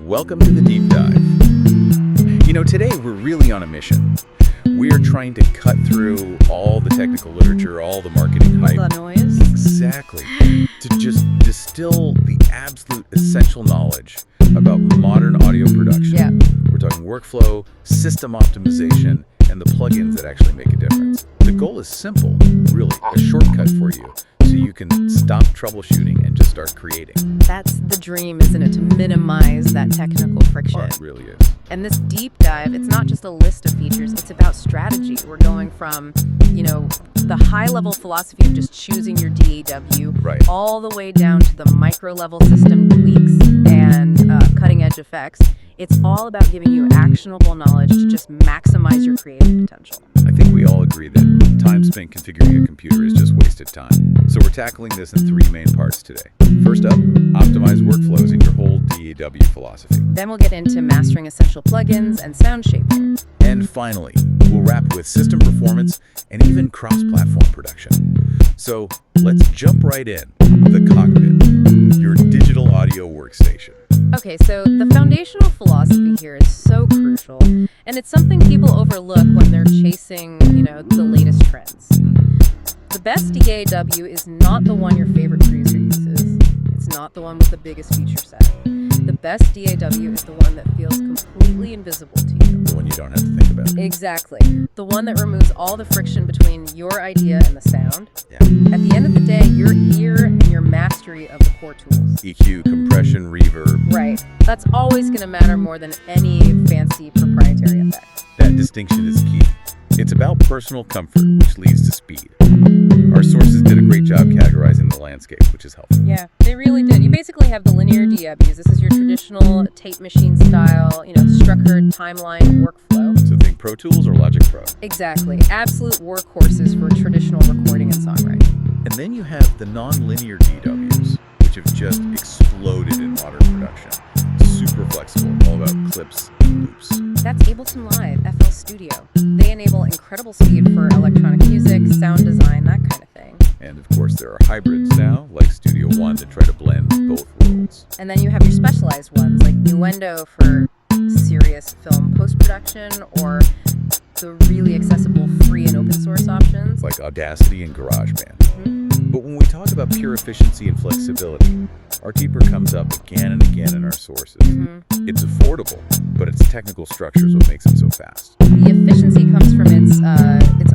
Welcome to the deep dive. Today we're really on a mission. We're trying to cut through all the technical literature, all the marketing hype. All the noise. Exactly. To just distill the absolute essential knowledge about modern audio production. Yeah. We're talking workflow, system optimization, and the plugins that actually make a difference. The goal is simple, really, a shortcut for you, so you can stop troubleshooting and just start creating. That's the dream, isn't it? To minimize that technical friction. It really is. And this deep dive, it's not just a list of features, it's about strategy. We're going from, the high-level philosophy of just choosing your DAW, Right, all the way down to the micro-level system tweaks and cutting-edge effects. It's all about giving you actionable knowledge to just maximize your creative potential. I think we all agree that time spent configuring a computer is just wasted time. So we're tackling this in three main parts today. First up, optimize workflows in your whole DAW philosophy. Then we'll get into mastering essential plugins and sound shaping. And finally, we'll wrap with system performance and even cross-platform production. So let's jump right in. The cockpit, your digital audio workstation. Okay, so the foundational philosophy here is so crucial, and it's something people overlook when they're chasing, the latest trends. The best DAW is not the one your favorite producer uses. It's not the one with the biggest feature set. The best DAW is the one that feels completely invisible to you. The one you don't have to think about. Exactly. The one that removes all the friction between your idea and the sound. Yeah. At the end of the day, your ear and your mastery of the core tools. EQ, compression, reverb. Right. That's always going to matter more than any fancy proprietary effect. That distinction is key. It's about personal comfort, which leads to speed. Our sources did a great job categorizing the landscape, which is helpful. Yeah, they really did. You basically have the linear DAWs. This is your traditional tape machine style, structured timeline workflow. So think Pro Tools or Logic Pro. Exactly. Absolute workhorses for traditional recording and songwriting. And then you have the non-linear DWs, which have just exploded in modern production. Super flexible, all about clips and loops. That's Ableton Live, FL Studio. They enable incredible speed for electronic music, sound design, that kind of thing. And of course there are hybrids now, like Studio One, that try to blend both worlds. And then you have your specialized ones, like Nuendo for serious film post-production, or the really accessible free and open source options. Like Audacity and GarageBand. Mm-hmm. But when we talk about pure efficiency and flexibility, our keeper comes up again and again in our sources. Mm-hmm. It's affordable, but its technical structure is what makes it so fast. The efficiency comes from its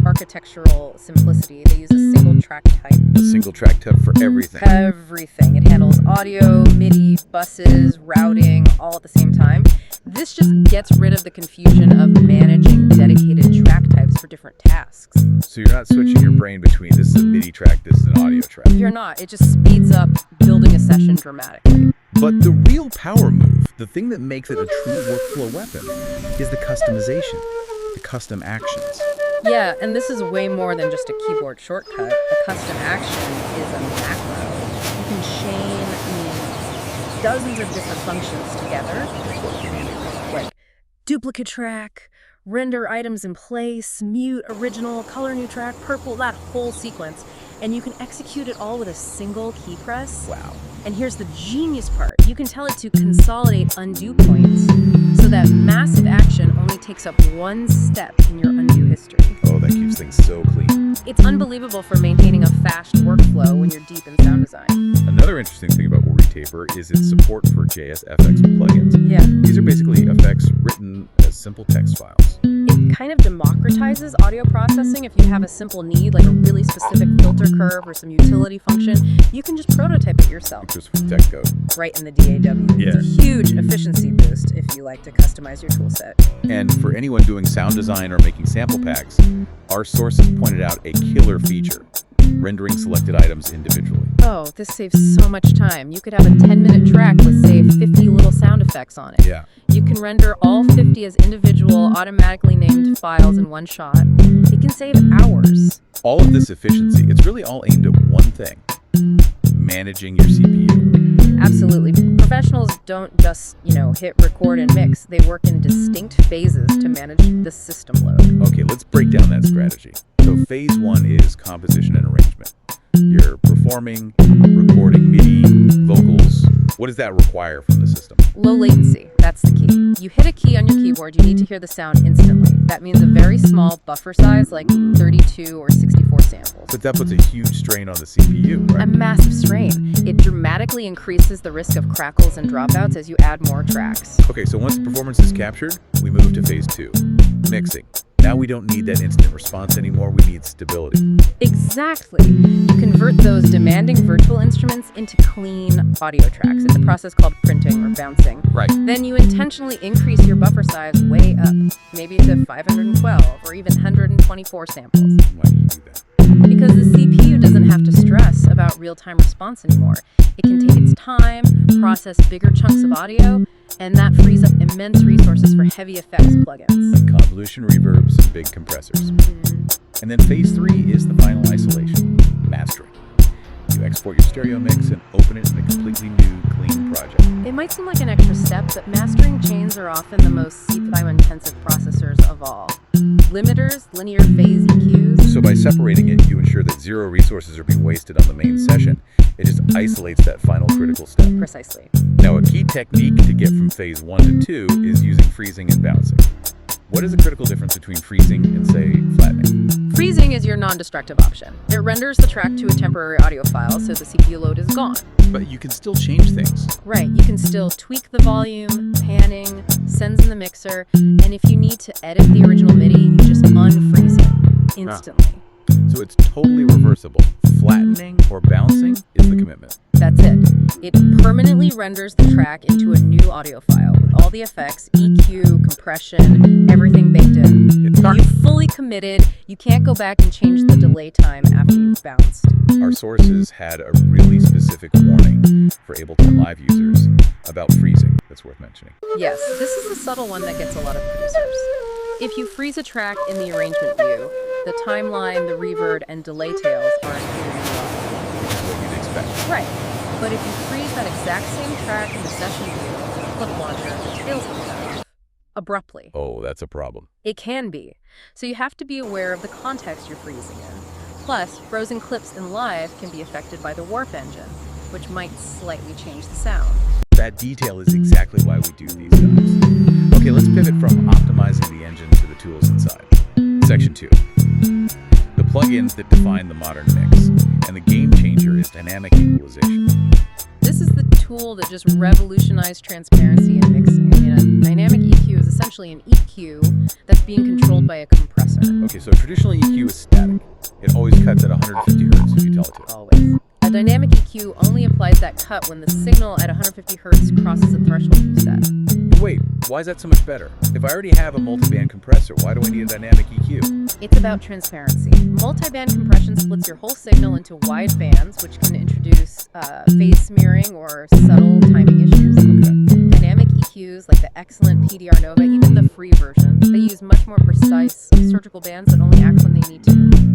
architectural simplicity. They use a single track type. A single track type for everything. Everything. It handles audio, MIDI, buses, routing, all at the same time. This just gets rid of the confusion of managing dedicated track types for different tasks. So you're not switching your brain between this is a MIDI track, this is an audio track. You're not. It just speeds up building a session dramatically. But the real power move, the thing that makes it a true workflow weapon, is the customization, the custom actions. Yeah, and this is way more than just a keyboard shortcut. A custom action is a macro. You can chain dozens of different functions together. Like duplicate track, render items in place, mute, original, color new track, purple, that whole sequence. And you can execute it all with a single key press. Wow. And here's the genius part. You can tell it to consolidate undo points so that massive action only takes up one step in your undo history. Oh, that keeps things so clean. It's unbelievable for maintaining a fast workflow when you're deep in sound design. Another interesting thing about Retaper is its support for JSFX plugins. Yeah. These are basically effects written as simple text files. It kind of democratizes audio processing. If you have a simple need, like a really specific filter curve or some utility function, you can just prototype it yourself. Just with text code. Right in the DAW. Yeah. It's a huge efficiency boost if you like to customize your toolset. And for anyone doing sound design or making sample packs, our sources pointed out a killer feature, rendering selected items individually. Oh, this saves so much time. You could have a 10-minute track with, say, 50 little sound effects on it. Yeah. You can render all 50 as individual, automatically named files in one shot. It can save hours. All of this efficiency, it's really all aimed at one thing, managing your CPU. Absolutely. Professionals don't just, hit record and mix. They work in distinct phases to manage the system load. Okay, let's break down that strategy. So phase one is composition and arrangement. You're performing, recording MIDI, vocals. What does that require from the system? Low latency, that's the key. You hit a key on your keyboard, you need to hear the sound instantly. That means a very small buffer size, like 32 or 64 samples. But that puts a huge strain on the CPU, right? A massive strain. It dramatically increases the risk of crackles and dropouts as you add more tracks. Okay, so once the performance is captured, we move to phase 2, mixing. Now we don't need that instant response anymore, we need stability. Exactly. You convert those demanding virtual instruments into clean audio tracks. It's a process called printing or bouncing. Right. Then you intentionally increase your buffer size way up, maybe to 512 or even 124 samples. Why do you do that? Because the CPU doesn't have to stress about real-time response anymore. It can take its time, process bigger chunks of audio, and that frees up immense resources for heavy effects plugins. Like convolution reverbs and big compressors. And then phase 3 is the final isolation, mastering. You export your stereo mix and open it in a completely new, clean project. It might seem like an extra step, but mastering chains are often the most CPU-intensive processors of all. Limiters, linear phase EQs. So by separating it, you ensure that zero resources are being wasted on the main session. It just isolates that final critical step. Precisely. Now, a key technique to get from phase 1 to 2 is using freezing and bouncing. What is the critical difference between freezing and, say, flattening? Freezing is your non-destructive option. It renders the track to a temporary audio file, so the CPU load is gone. But you can still change things. Right, you can still tweak the volume, panning, sends in the mixer, and if you need to edit the original MIDI, you just unfreeze it instantly. So it's totally reversible. Flattening or bouncing is the commitment. That's it. It permanently renders the track into a new audio file with all the effects, EQ, compression, everything baked in. You've fully committed. You can't go back and change the delay time after you've bounced. Our sources had a really specific warning for Ableton Live users about freezing that's worth mentioning. Yes, this is a subtle one that gets a lot of producers. If you freeze a track in the arrangement view, the timeline, the reverb, and delay tails are included as well. Which is what you'd expect. Right. But if you freeze that exact same track in the session view, the clip launcher, the tails come out abruptly. Oh, that's a problem. It can be. So you have to be aware of the context you're freezing in. Plus, frozen clips in live can be affected by the warp engine, which might slightly change the sound. That detail is exactly why we do these jobs. Okay, let's pivot from optimizing the engine to the tools inside. Section 2. The plugins that define the modern mix, and the game changer is dynamic equalization. This is the tool that just revolutionized transparency in mixing. A dynamic EQ is essentially an EQ that's being controlled by a compressor. Okay, so traditional EQ is static. It always cuts at 150 hertz if you tell it to. Always. A dynamic EQ only applies that cut when the signal at 150 hertz crosses a threshold you set. Wait, why is that so much better? If I already have a multiband compressor, why do I need a dynamic EQ? It's about transparency. Multiband compression splits your whole signal into wide bands, which can introduce phase smearing or subtle timing issues. Okay. Dynamic EQs, like the excellent PDR Nova, even the free version, they use much more precise surgical bands that only act when they need to.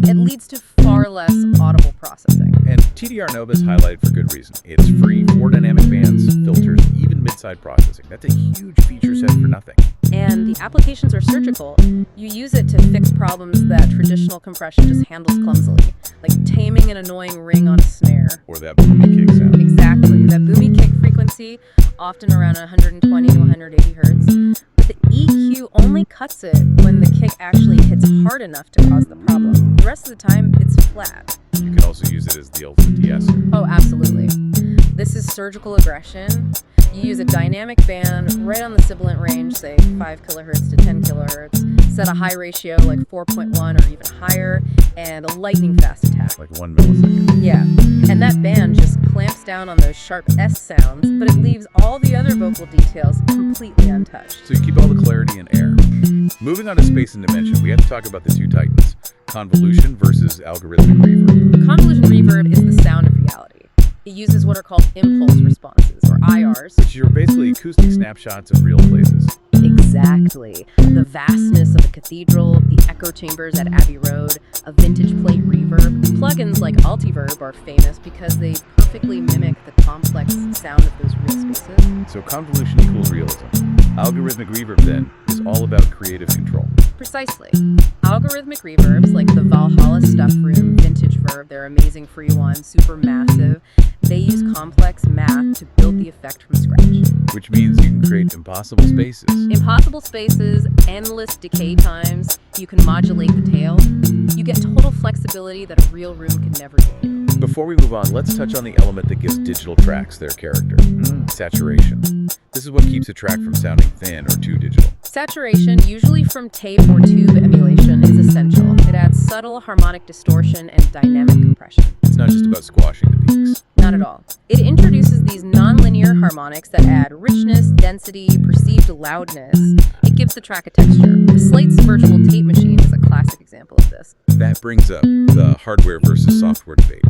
It leads to far less audible processing. And TDR Nova is highlighted for good reason. It's free for dynamic bands, filters, even mid-side processing. That's a huge feature set for nothing. And the applications are surgical. You use it to fix problems that traditional compression just handles clumsily, like taming an annoying ring on a snare. Or that boomy kick sound. Exactly. That boomy kick frequency, often around 120 to 180 hertz. But the EQ only cuts it when the kick actually hits hard enough to cause the problem. The rest of the time, it's flat. You can also use it as the ultimate de-esser. Oh, absolutely. This is surgical aggression. You use a dynamic band right on the sibilant range, say 5 kilohertz to 10 kilohertz, set a high ratio like 4.1 or even higher, and a lightning fast attack. Like 1 millisecond. Yeah, and that band just clamps down on those sharp S sounds, but it leaves all the other vocal details completely untouched. So you keep all the clarity and air. Moving on to space and dimension, we have to talk about the two titans, convolution versus algorithmic reverb. Convolution reverb is the sound of reality. It uses what are called impulse responses, or IRs. Which are basically acoustic snapshots of real places. Exactly. The vastness of a cathedral, the echo chambers at Abbey Road, a vintage plate reverb. Plugins like Altiverb are famous because they perfectly mimic the complex sound of those real spaces. So convolution equals realism. Algorithmic reverb, then, is all about creative control. Precisely. Algorithmic reverbs, like the Valhalla Stuff Room Vintage Verb, they're amazing free ones, super massive. They use complex math to build the effect from scratch. Which means you can create impossible spaces. Impossible spaces, endless decay times, you can modulate the tail. You get total flexibility that a real room can never give you. Before we move on, let's touch on the element that gives digital tracks their character. Saturation. This is what keeps a track from sounding thin or too digital. Saturation, usually from tape or tube emulation, is essential. It adds subtle harmonic distortion and dynamic compression. It's not just about squashing the peaks. Not at all. It introduces these nonlinear harmonics that add richness, density, perceived loudness. It gives the track a texture. The Slate's virtual tape machine is a classic example of this. That brings up the hardware versus software debate.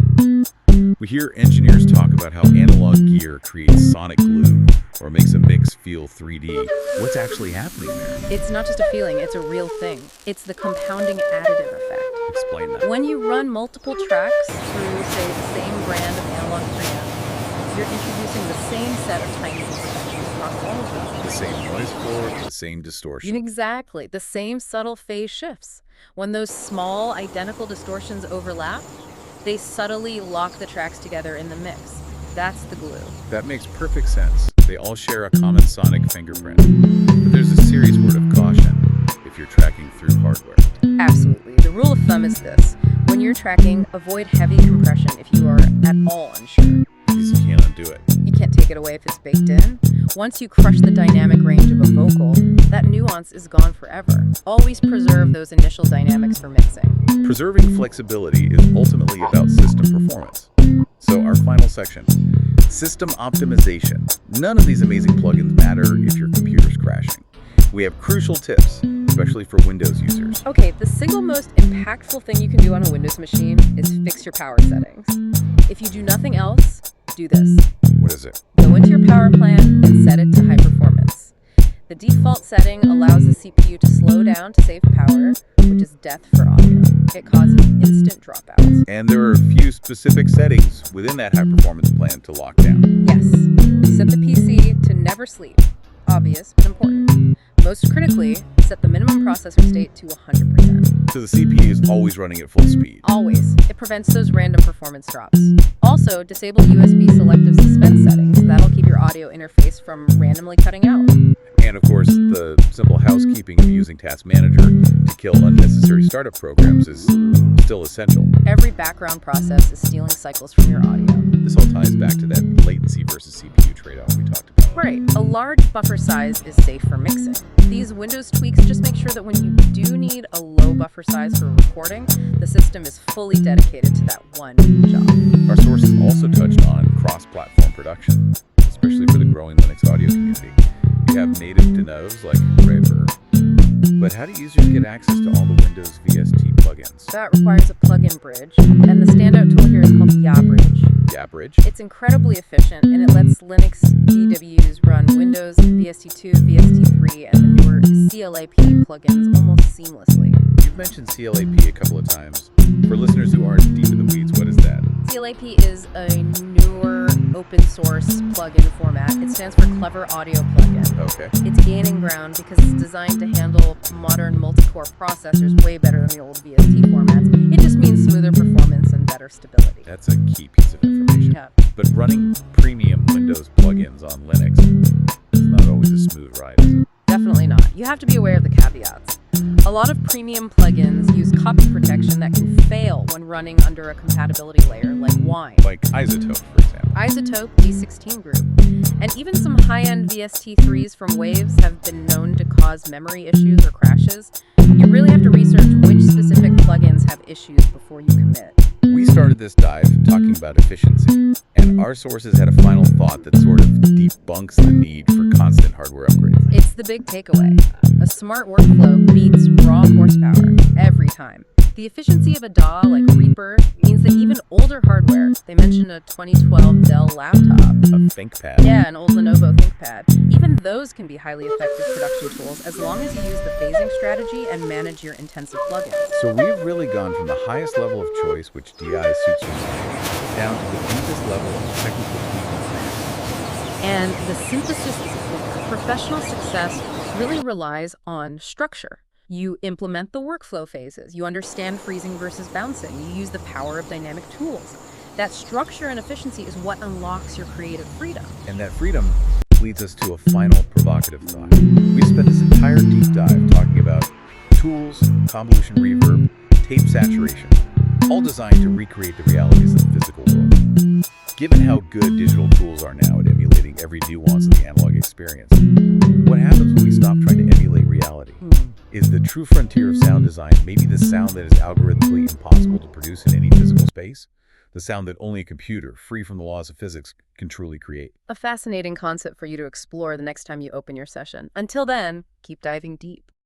We hear engineers talk about how analog gear creates sonic glue or makes a mix feel 3D. What's actually happening there? It's not just a feeling, it's a real thing. It's the compounding additive effect. Explain that. When you run multiple tracks through, say, the same brand of analog preamp, you're introducing the same set of tiny imperfections across all of them. The same noise floor, the same distortion. Exactly. The same subtle phase shifts. When those small, identical distortions overlap, they subtly lock the tracks together in the mix. That's the glue. That makes perfect sense. They all share a common sonic fingerprint. But there's a serious word of caution if you're tracking through hardware. Absolutely. The rule of thumb is this. When you're tracking, avoid heavy compression if you are at all unsure. Because you can't undo it. You can't take it away if it's baked in. Once you crush the dynamic range of a vocal, that nuance is gone forever. Always preserve those initial dynamics for mixing. Preserving flexibility is ultimately about system performance. So our final section, system optimization. None of these amazing plugins matter if your computer's crashing. We have crucial tips, especially for Windows users. Okay, the single most impactful thing you can do on a Windows machine is fix your power settings. If you do nothing else, do this. What is it? Go into your power plan and set it to high performance. The default setting allows the CPU to slow down to save power, which is death for audio. It causes instant dropouts. And there are a few specific settings within that high-performance plan to lock down. Yes. Set the PC to never sleep. Obvious, but important. Most critically, set the minimum processor state to 100%. So the CPU is always running at full speed. Always. It prevents those random performance drops. Also, disable USB selective suspense settings. That'll keep your audio interface from randomly cutting out. And of course, the simple housekeeping of using Task Manager to kill unnecessary startup programs is still essential. Every background process is stealing cycles from your audio. This all ties back to that latency versus CPU trade-off we talked about. Right. A large buffer size is safe for mixing. These Windows tweaks just make sure that when you do need a low buffer size for recording, the system is fully dedicated to that one job. Our sources also touched on cross-platform production, especially for the growing Linux audio community. You have native denos like Reaper, but how do users get access to all the Windows VST plugins? That requires a plugin bridge, and the standout tool here is called YaBridge. YaBridge? It's incredibly efficient, and it lets Linux DWs run Windows, VST2, VST3, and the newer CLAP plugins almost seamlessly. You've mentioned CLAP a couple of times. For listeners who aren't deep in the weeds, what is that? CLAP is a newer open source plugin format. It stands for Clever Audio Plugin. Okay. It's gaining ground because it's designed to handle modern multi-core processors way better than the old VST formats. It just means smoother performance and better stability. That's a key piece of information. Yeah. But running premium Windows plugins on Linux is not always a smooth ride, is it? Definitely not. You have to be aware of the caveats. A lot of premium plugins use copy protection that can fail when running under a compatibility layer like Wine, Like Isotope, for example. Isotope, V16 group. And even some high-end VST3s from Waves have been known to cause memory issues or crashes. You really have to research which specific plugins have issues before you commit. We started this dive talking about efficiency, and our sources had a final thought that sort of debunks the need for constant hardware upgrades. It's the big takeaway. A smart workflow beats raw horsepower every time. The efficiency of a DAW like Reaper means that even older hardware, they mentioned a 2012 Dell laptop. A ThinkPad. Yeah, an old Lenovo ThinkPad. Even those can be highly effective production tools as long as you use the phasing strategy and manage your intensive plugins. So we've really gone from the highest level of choice, which DI suits you, down to the deepest level of technical tweaking. And the synthesis is clear. Professional success really relies on structure. You implement the workflow phases. You understand freezing versus bouncing. You use the power of dynamic tools. That structure and efficiency is what unlocks your creative freedom. And that freedom leads us to a final provocative thought. We spent this entire deep dive talking about tools, convolution reverb, tape saturation, all designed to recreate the realities of the physical world. Given how good digital tools are now at emulating every nuance of the analog experience, what happens when we stop trying to emulate reality? Is the true frontier of sound design maybe the sound that is algorithmically impossible to produce in any physical space? The sound that only a computer, free from the laws of physics, can truly create? A fascinating concept for you to explore the next time you open your session. Until then, keep diving deep.